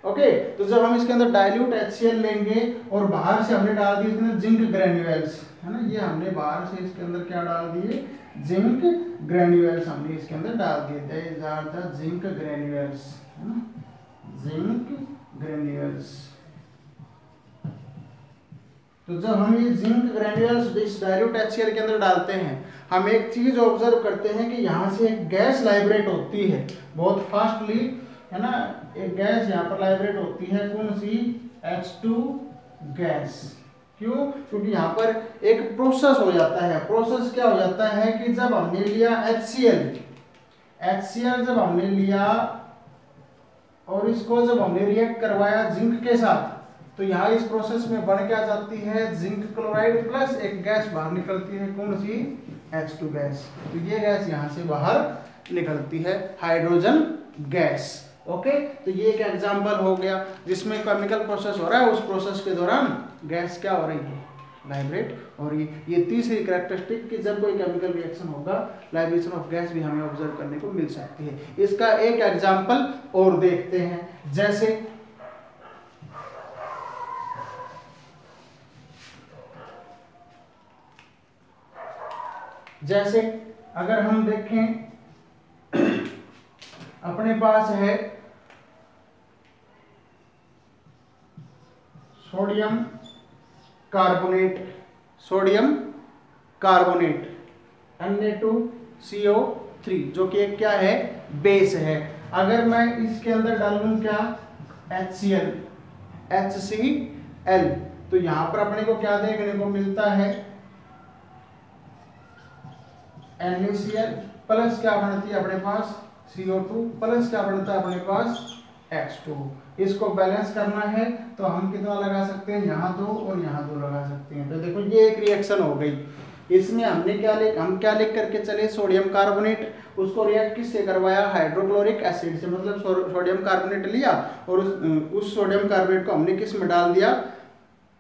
ओके, तो जब हम इसके अंदर डाइल्यूट HCl लेंगे और बाहर से हमने डाल दिए इसके अंदर जिंक ग्रेन्यूल्स, है ना, ये हमने बाहर से इसके अंदर क्या डाल दिए, जिंक ग्रेन्यूल्स हमने इसके अंदर डाल दिए, these are the zinc granules, है ना, जिंक ग्रेन्यूल्स। तो जब हम ये जिंक ग्रेन्यूल्स इस डाइल्यूट HCl के अंदर डालते हैं, हम एक चीज ऑब्जर्व करते हैं कि यहाँ से एक गैस लाइब्रेट होती है बहुत फास्टली, है ना, एक गैस यहाँ पर लाइब्रेट होती है, कौन सी? H2 gas. क्यों? क्योंकि यहाँ पर एक प्रोसेस हो जाता है। प्रोसेस क्या हो जाता है कि जब हमने लिया HCl जब हमने लिया और इसको जब हमने रिएक्ट करवाया जिंक के साथ, तो यहाँ इस प्रोसेस में बन क्या जाती है, जिंक क्लोराइड प्लस एक गैस बाहर निकलती है, कौन सी? H2 gas. तो ये गैस यहाँ से बाहर निकलती है, हाइड्रोजन गैस। ओके, तो ये एक एग्जांपल हो गया जिसमें केमिकल प्रोसेस हो रहा है, उस प्रोसेस के दौरान गैस क्या हो रही है, लाइब्रेट। और ये तीसरी कैरेक्टरिस्टिक कि जब कोई केमिकल रिएक्शन होगा लाइब्रेशन ऑफ गैस भी हमें ऑब्जर्व करने को मिल सकती है। इसका एक एग्जांपल और देखते हैं, जैसे अगर हम देखें अपने पास है सोडियम कार्बोनेट Na2CO3 जो कि एक क्या है, बेस है। अगर मैं इसके अंदर डालूं क्या, HCl, तो यहां पर अपने को क्या देखने को मिलता है, NaCl प्लस क्या बनती है अपने पास, CO2 प्लस क्या बनता है अपने पास, H2। इसको बैलेंस करना है तो हम कितना लगा सकते हैं, यहाँ 2 और यहाँ 2 लगा सकते हैं। तो देखो ये एक रिएक्शन हो गई। इसमें हमने हम क्या लिख करके चले, सोडियम कार्बोनेट, उसको रिएक्ट किससे करवाया, हाइड्रोक्लोरिक एसिड से, मतलब सोडियम कार्बोनेट लिया और उस सोडियम कार्बोनेट को हमने किस में डाल दिया,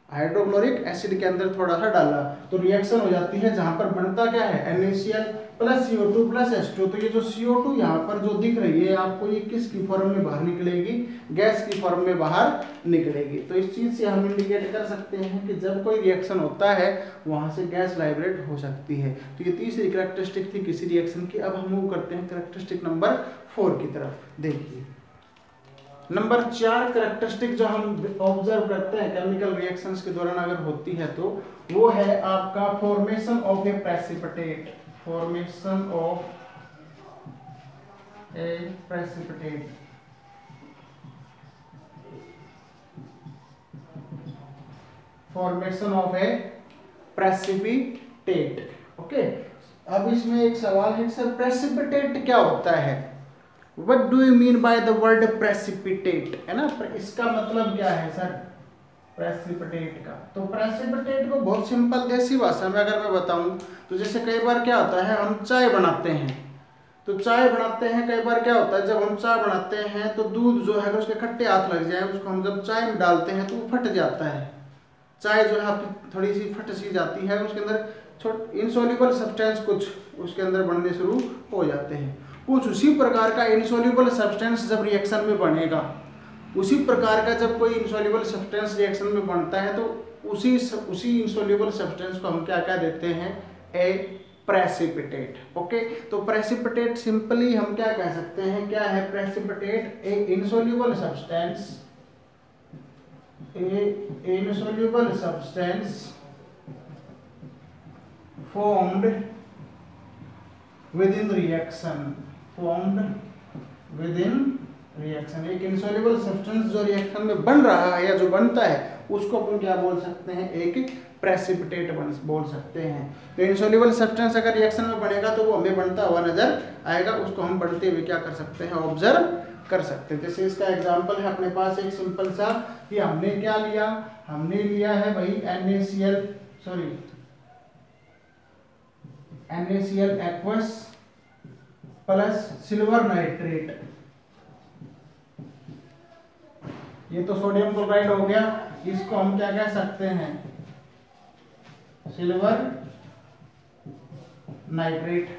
हाइड्रोक्लोरिक एसिड के अंदर थोड़ा सा डाला, तो रिएक्शन हो जाती है जहां पर बनता क्या है, NaCl plus CO2 plus H2। तो ये जो CO2 यहाँ पर जो दिख रही है आपको, ये किसकी फॉर्म में बाहर निकलेगी, गैस की फॉर्म में बाहर निकलेगी। तो इस चीज से हम इंडिकेट कर सकते हैं कि जब कोई रिएक्शन होता है वहां से गैस लाइब्रेट हो सकती है। तो ये तीसरी कैरेक्टरिस्टिक थी किसी रिएक्शन की। अब हम मूव करते हैं कैरेक्टरिस्टिक नंबर 4 की तरफ। देखिए नंबर 4 कैरेक्टरिस्टिक जो हम ऑब्जर्व करते हैं केमिकल रिएक्शंस के दौरान अगर होती है तो वो है आपका formation of A precipitate, formation of A precipitate. Formation of A precipitate. Okay, अब इसमें एक सवाल है सर प्रेसिपिटेट क्या होता है, What do you mean by the word precipitate, है ना, इसका मतलब क्या है सर प्रेसिपिटेट का। तो प्रेसिपिटेट को बहुत सिंपल देसी भाषा में अगर मैं बताऊं तो जैसे कई बार क्या होता है हम चाय बनाते हैं, तो चाय बनाते हैं कई बार क्या होता है जब हम चाय बनाते हैं तो दूध जो है उसके खट्टे हाथ लग जाए, उसको हम जब चाय में डालते हैं तो वो फट जाता है, चाय जो है आपकी थोड़ी सी फट सी जाती है, उसके अंदर इनसॉल्युबल सब्सटेंस कुछ उसके अंदर बनने शुरू हो जाते हैं। कुछ उसी प्रकार का इनसॉल्युबल सब्सटेंस जब रिएक्शन में बनेगा, उसी प्रकार का जब कोई इनसॉल्युबल सब्सटेंस रिएक्शन में बनता है तो उसी इनसॉल्युबल सब्सटेंस को हम क्या क्या देते हैं, ए प्रेसिपिटेट। ओके, तो प्रेसिपिटेट सिंपली हम क्या कह सकते हैं, क्या है precipitate? A insoluble substance, a insoluble substance formed within reaction, formed within reaction। एक insoluble substance जो रिएक्शन में बन रहा है या जो बनता है उसको अपन क्या बोल सकते हैं? एक प्रेसिपिटेट बोल सकते हैं। तो इनसोल्यूबल सब्सटेंस अगर रिएक्शन में बनेगा तो वो हमें बनता हुआ नजर आएगा, उसको हम बढ़ते हुए क्या कर सकते हैं? ऑब्जर्व कर सकते हैं। जैसे इसका एग्जांपल है अपने पास एक सिंपल सा कि हमने क्या लिया, हमने लिया है भाई NaCl aqueous plus silver nitrate. ये तो सोडियम क्लोराइड हो गया, इसको हम क्या कह सकते हैं? Silver nitrate.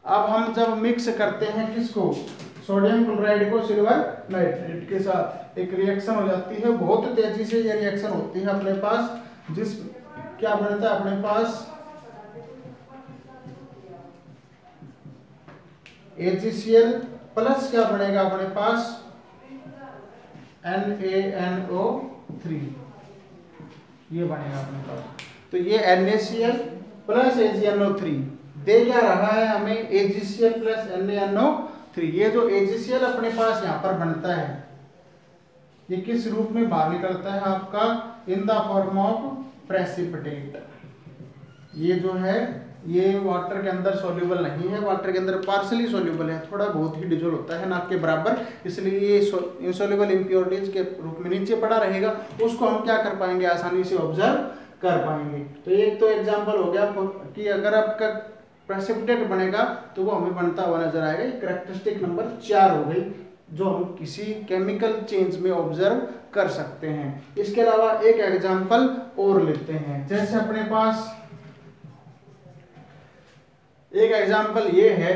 अब हम जब मिक्स करते हैं किसको? सोडियम क्लोराइड को सिल्वर नाइट्रेट के साथ, एक रिएक्शन हो जाती है, बहुत तेजी से ये रिएक्शन होती है अपने पास, जिस क्या बनता है अपने पास? AgCl प्लस क्या बनेगा अपने पास? NaNO3, ये बनेगा अपने पास। तो ये NaCl प्लस AgNO3 दे क्या रहा है हमें? AgCl plus NaNO3। ये जो AgCl अपने पास यहाँ पर बनता है, ये किस रूप में बाहर निकलता है आपका? In the form of precipitate. ये जो है ये वाटर के अंदर सॉल्यूबल नहीं है, वाटर के अंदर पार्शली सॉल्यूबल है, थोड़ा बहुत ही डिजोल्व होता है, ना के बराबर, इसलिए ये इनसॉल्यूबल इम्प्योरिटीज के रूप में नीचे पड़ा रहेगा, उसको हम क्या कर पाएंगे? आसानी से ऑब्जर्व कर पाएंगे। तो एक तो एग्जांपल हो गया कि अगर आपका प्रेसिपिटेट बनेगा तो वो हमें बनता हुआ नजर आएगा। ये कैरेक्टरिस्टिक नंबर 4 हो गई जो हम किसी केमिकल चेंज में ऑब्जर्व कर सकते हैं। इसके अलावा एक एग्जांपल और लेते हैं, जैसे अपने पास एक एग्जांपल ये है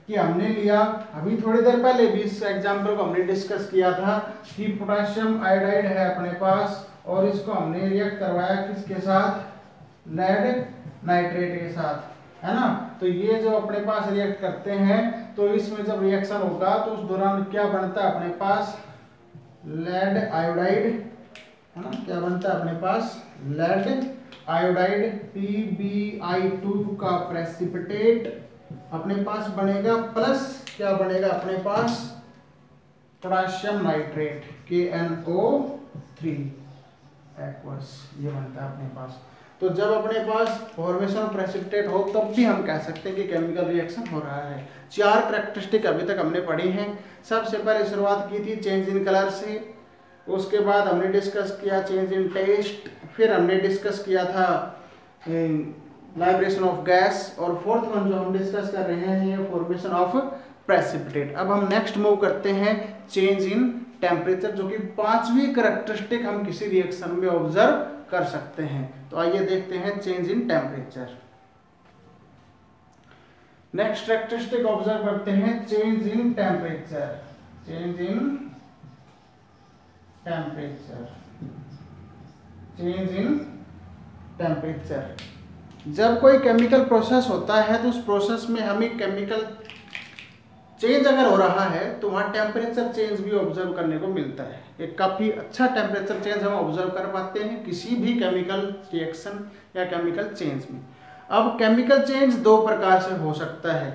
कि हमने लिया, अभी थोड़ी देर पहले भी इस एग्जांपल को हमने डिस्कस किया था कि पोटेशियम आयोडाइड है अपने पास और इसको हमने रिएक्ट करवाया किसके साथ? लेड नाइट्रेट के साथ, है ना। तो ये जो अपने पास रिएक्ट करते हैं तो इसमें जब रिएक्शन होगा तो उस दौरान क्या बनता है अपने पास? लेड आयोडाइड, है ना। क्या बनता है अपने पास? लेड आयोडाइड PbI2 का प्रेसिपिटेट अपने पास बनेगा, प्लस क्या बनेगा अपने पास? पोटेशियम नाइट्रेट KNO3 एक्वस, ये बनता है अपने पास। तो जब अपने पास फॉर्मेशन ऑफ प्रेसिपिटेट हो तब भी हम कह सकते हैं कि केमिकल रिएक्शन हो रहा है। 4 कैरेक्टरिस्टिक अभी तक हमने पढ़ी हैं। सबसे पहले शुरुआत की थी चेंज इन कलर से, उसके बाद हमने डिस्कस किया चेंज इन टेस्ट, फिर हमने डिस्कस किया था वाइब्रेशन ऑफ गैस, और फोर्थ वन जो हम डिस्कस कर रहे हैं ये फॉर्मेशन ऑफ प्रेसिपिटेट। अब हम नेक्स्ट मूव करते हैं चेंज इन टेम्परेचर, जो कि 5वीं कैरेक्टरिस्टिक हम किसी रिएक्शन में ऑब्जर्व कर सकते हैं। तो आइए देखते हैं change in temperature. Next characteristic observe करते हैं change in temperature. Change in temperature, change in temperature. जब कोई केमिकल प्रोसेस होता है तो उस प्रोसेस में हमें केमिकल चेंज अगर हो रहा है तो वहाँ टेम्परेचर चेंज भी ऑब्जर्व करने को मिलता है। एक काफ़ी अच्छा टेम्परेचर चेंज हम ऑब्जर्व कर पाते हैं किसी भी केमिकल रिएक्शन या केमिकल चेंज में। अब केमिकल चेंज 2 प्रकार से हो सकता है,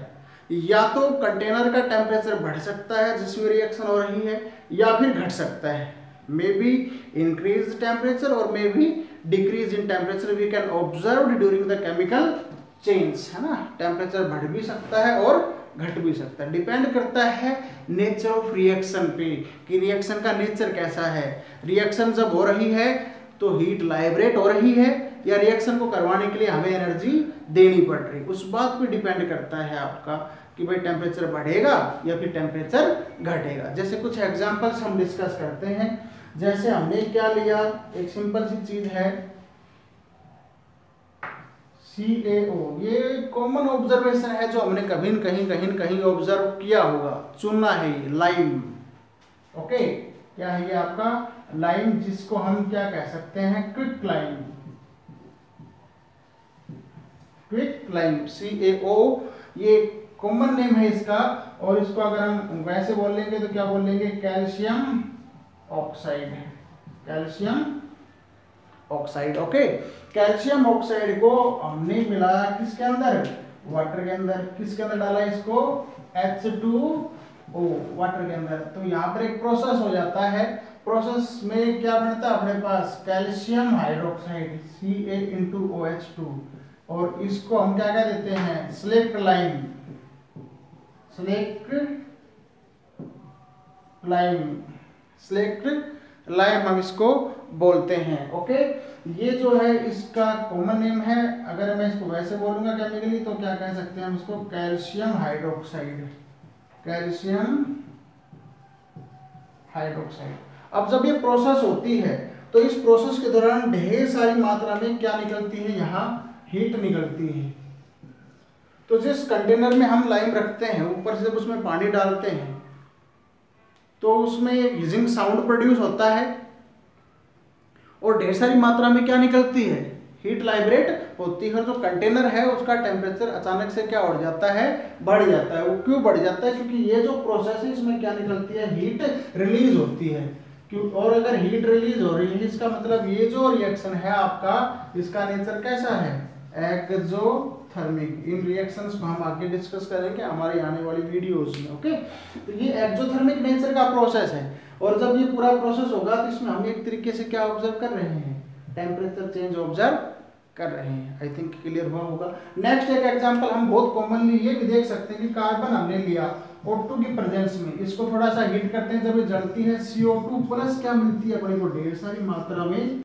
या तो कंटेनर का टेम्परेचर बढ़ सकता है जिसमें रिएक्शन हो रही है, या फिर घट सकता है, मे बी इंक्रीज टेम्परेचर और maybe decrease in temperature we can observe during the chemical change, है ना। टेम्परेचर बढ़ भी सकता है और घट भी सकता है, डिपेंड करता है नेचर ऑफ रिएक्शन पे कि रिएक्शन का नेचर कैसा है। रिएक्शन जब हो रही है तो हीट लाइब्रेट हो रही है या रिएक्शन को करवाने के लिए हमें एनर्जी देनी पड़ रही, उस बात पे डिपेंड करता है आपका कि भाई टेम्परेचर बढ़ेगा या फिर टेम्परेचर घटेगा। जैसे कुछ एग्जांपल्स हम डिस्कस करते हैं, जैसे हमने क्या लिया, एक सिंपल सी चीज है CaO। ये कॉमन ऑब्जर्वेशन है जो हमने कभी न कहीं ऑब्जर्व किया होगा, चुना है ये लाइम। ओके, क्या है ये आपका लाइम, जिसको हम क्या कह सकते हैं? Quick lime. Quick lime, CaO, ये कॉमन नेम है इसका। और इसको अगर हम वैसे बोल लेंगे तो क्या बोल लेंगे, calcium oxide, calcium oxide. Okay, calcium oxide को हमने मिलाया किसके अंदर, वाटर के अंदर। किसके अंदर डाला इसको, H2O, वाटर के अंदर। तो यहाँ पर एक प्रोसेस हो जाता है, प्रोसेस में क्या बनता है अपने पास, कैल्शियम हाइड्रोक्साइड CaOH2, और इसको हम क्या कह देते हैं, slaked lime, slaked lime, slaked lime हम इसको बोलते हैं। ओके, ये जो है इसका कॉमन नेम है। अगर मैं इसको वैसे बोलूंगा केमिकली तो क्या कह सकते हैं हम इसको, कैल्शियम हाइड्रोक्साइड, कैल्शियम हाइड्रोक्साइड। अब जब ये प्रोसेस होती है तो इस प्रोसेस के दौरान ढेर सारी मात्रा में क्या निकलती है, यहाँ हीट निकलती है। तो जिस कंटेनर में हम लाइम रखते हैं, ऊपर से जब उसमें पानी डालते हैं तो उसमें हिजिंग साउंड प्रोड्यूस होता है, और ढेर सारी मात्रा में क्या निकलती है, हीट लाइब्रेट होती है। और जो कंटेनर है उसका टेम्परेचर अचानक से क्या बढ़ जाता है, बढ़ जाता है। वो क्यों बढ़ जाता है, क्योंकि ये जो प्रोसेस है इसमें क्या निकलती है, हीट रिलीज होती है। क्यों, और अगर हीट रिलीज हो रही है इसका मतलब ये जो रिएक्शन है आपका, इसका नेचर कैसा है, एक्सोथर्मिक। इन रिएक्शंस को हम आगे डिस्कस करेंगे हमारे आने वाली वीडियोस में। ओके, तो ये एक्सोथर्मिक नेचर का प्रोसेस है। और जब ये पूरा प्रोसेस होगा तो इसमें हम एक तरीके से क्या ऑब्जर्व कर रहे हैं, टेम्परेचर चेंज ऑब्जर्व कर रहे हैं। आई थिंक क्लियर हुआ होगा। नेक्स्ट एक एग्जांपल हम बहुत कॉमनली ये भी देख सकते हैं कि कार्बन हमने लिया O2 की प्रेजेंस में, इसको थोड़ा सा हीट करते हैं, जब ये जलती है CO2 प्लस क्या मिलती है अपने को, ढेर सारी मात्रा में